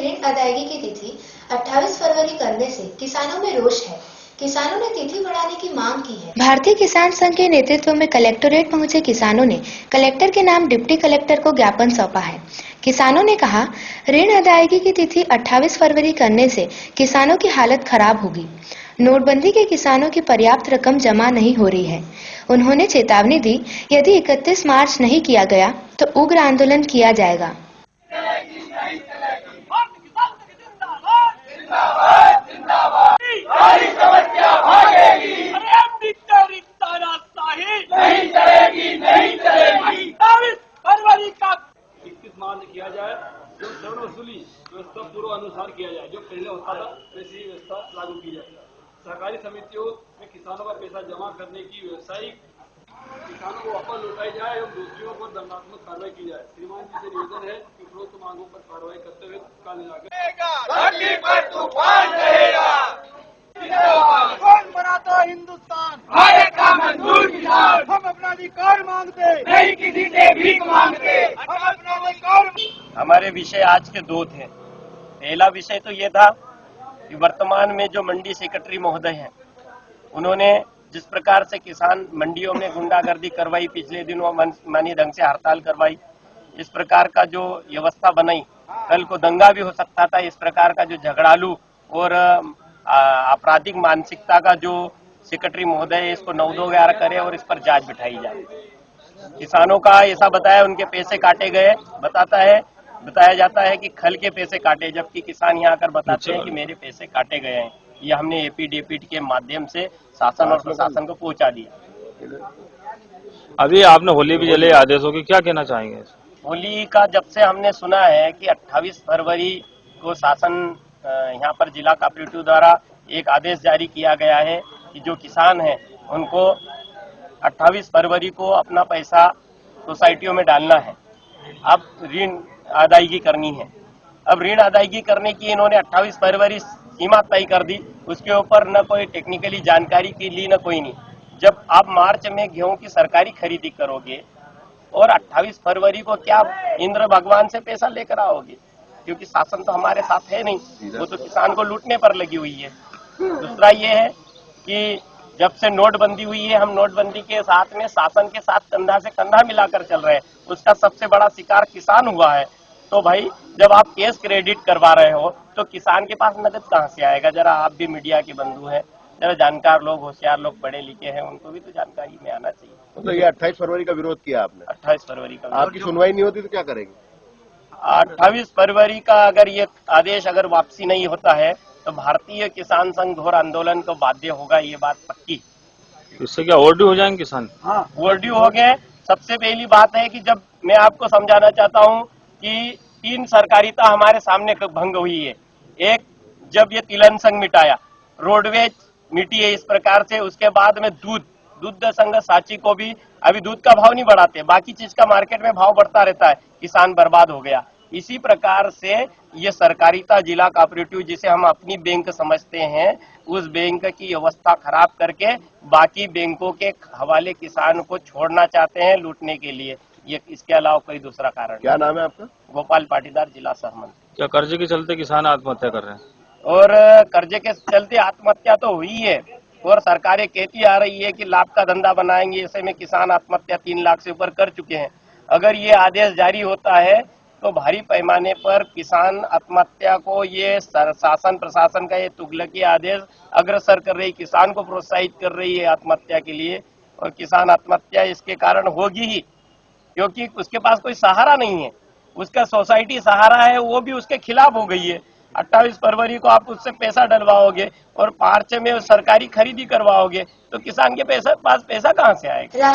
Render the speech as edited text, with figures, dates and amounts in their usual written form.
ऋण अदायगी की तिथि 28 फरवरी करने से किसानों में रोष है। किसानों ने तिथि बढ़ाने की मांग की है। भारतीय किसान संघ के नेतृत्व में कलेक्टोरेट पहुंचे किसानों ने कलेक्टर के नाम डिप्टी कलेक्टर को ज्ञापन सौंपा है। किसानों ने कहा, ऋण अदायगी की तिथि 28 फरवरी करने से किसानों की हालत खराब होगी। नोटबंदी के किसानों की पर्याप्त रकम जमा नहीं हो रही है। उन्होंने चेतावनी दी, यदि 31 मार्च नहीं किया गया तो उग्र आंदोलन किया जाएगा। किया जाए, जो ऋण वसूली व्यवस्था पूर्व अनुसार किया जाए, जो पहले होता था वैसी व्यवस्था लागू की जाए। सहकारी समितियों में किसानों का पैसा जमा करने की व्यवसायिक किसानों को वापस लौटाई जाए एवं दोषियों पर दंडात्मक कार्रवाई की जाए। श्रीमान जी से निवेदन है कि उपरोक्त मांगों पर कार्रवाई करते हुए कौन बनाता हिंदुस्तान, भारत का मजदूर किसान। हम अपना अधिकार मांगते, नहीं किसी से भीख मांगते। हम अपना अधिकार। हमारे विषय आज के दो थे। पहला विषय तो ये था कि वर्तमान में जो मंडी सेक्रेटरी महोदय हैं, उन्होंने जिस प्रकार से किसान मंडियों में गुंडागर्दी करवाई, पिछले दिनों मनमानी ढंग से हड़ताल करवाई, इस प्रकार का जो व्यवस्था बनाई, कल को दंगा भी हो सकता था। इस प्रकार का जो झगड़ालू और आपराधिक मानसिकता का जो सेक्रेटरी महोदय है, इसको 9-2-11 करे और इस पर जांच बिठाई जाए। किसानों का ऐसा बताया उनके पैसे काटे गए, बताया जाता है कि खल के पैसे काटे, जबकि किसान यहाँ आकर बताते हैं कि मेरे पैसे काटे गए हैं। ये हमने एपीडेपिट के माध्यम से शासन और प्रशासन को पहुंचा दिया। अभी आपने होली भी जले आदेशों की, क्या कहना चाहेंगे? होली का जब से हमने सुना है कि 28 फरवरी को शासन यहाँ पर जिला कोऑपरेटिव द्वारा एक आदेश जारी किया गया है कि जो किसान हैं उनको 28 फरवरी को अपना पैसा सोसाइटियों में डालना है। अब ऋण अदायगी करनी है। अब ऋण अदायगी करने की इन्होंने 28 फरवरी सीमा तय कर दी। उसके ऊपर न कोई टेक्निकली जानकारी की ली, न कोई नहीं। जब आप मार्च में गेहूं की सरकारी खरीदी करोगे और 28 फरवरी को क्या इंद्र भगवान से पैसा लेकर आओगे? क्योंकि शासन तो हमारे साथ है नहीं, वो तो किसान को लूटने पर लगी हुई है। दूसरा ये है कि जब से नोटबंदी हुई है, हम नोटबंदी के साथ में शासन के साथ कंधा से कंधा मिलाकर चल रहे हैं। उसका सबसे बड़ा शिकार किसान हुआ है। तो भाई, जब आप कैश क्रेडिट करवा रहे हो तो किसान के पास नकद कहाँ से आएगा? जरा आप भी मीडिया के बंधु हैं, जरा जानकार लोग, होशियार लोग, पढ़े लिखे हैं, उनको भी तो जानकारी में आना चाहिए। तो ये 28 फरवरी का विरोध किया आपने? 28 फरवरी का। आपकी सुनवाई नहीं होती तो क्या करेंगे? 28 फरवरी का अगर ये आदेश अगर वापसी नहीं होता है तो भारतीय किसान संघ घोर आंदोलन को बाध्य होगा, ये बात पक्की। इससे क्या ओवरड्यू हो जाएंगे किसान? हाँ, ओवरड्यू हो गए। सबसे पहली बात है कि जब मैं आपको समझाना चाहता हूँ कि 3 सरकारिता हमारे सामने भंग हुई है। एक, जब ये तिलन संघ मिटाया, रोडवेज मिटी है इस प्रकार से। उसके बाद में दूध संघ साची को भी अभी दूध का भाव नहीं बढ़ाते, बाकी चीज का मार्केट में भाव बढ़ता रहता है, किसान बर्बाद हो गया। इसी प्रकार से ये सरकारिता जिला कोऑपरेटिव, जिसे हम अपनी बैंक समझते हैं, उस बैंक की व्यवस्था खराब करके बाकी बैंकों के हवाले किसान को छोड़ना चाहते हैं लूटने के लिए। ये इसके अलावा कोई दूसरा कारण? क्या नाम है आपका? गोपाल पाटीदार, जिला सहमंत्री। क्या कर्जे के चलते किसान आत्महत्या कर रहे हैं? और कर्जे के चलते आत्महत्या तो हुई है और सरकारें कहती आ रही है कि लाभ का धंधा बनाएंगे। ऐसे में किसान आत्महत्या 3 लाख से ऊपर कर चुके हैं। अगर ये आदेश जारी होता है तो भारी पैमाने पर किसान आत्महत्या को ये शासन प्रशासन का ये तुगलकी आदेश अग्रसर कर रही, किसान को प्रोत्साहित कर रही है आत्महत्या के लिए। और किसान आत्महत्या इसके कारण होगी ही, क्योंकि उसके पास कोई सहारा नहीं है। उसका सोसाइटी सहारा है, वो भी उसके खिलाफ हो गई है। 28 फरवरी को आप उससे पैसा डलवाओगे और मार्च में सरकारी खरीदी करवाओगे तो किसान के पास पैसा कहाँ से आएगा?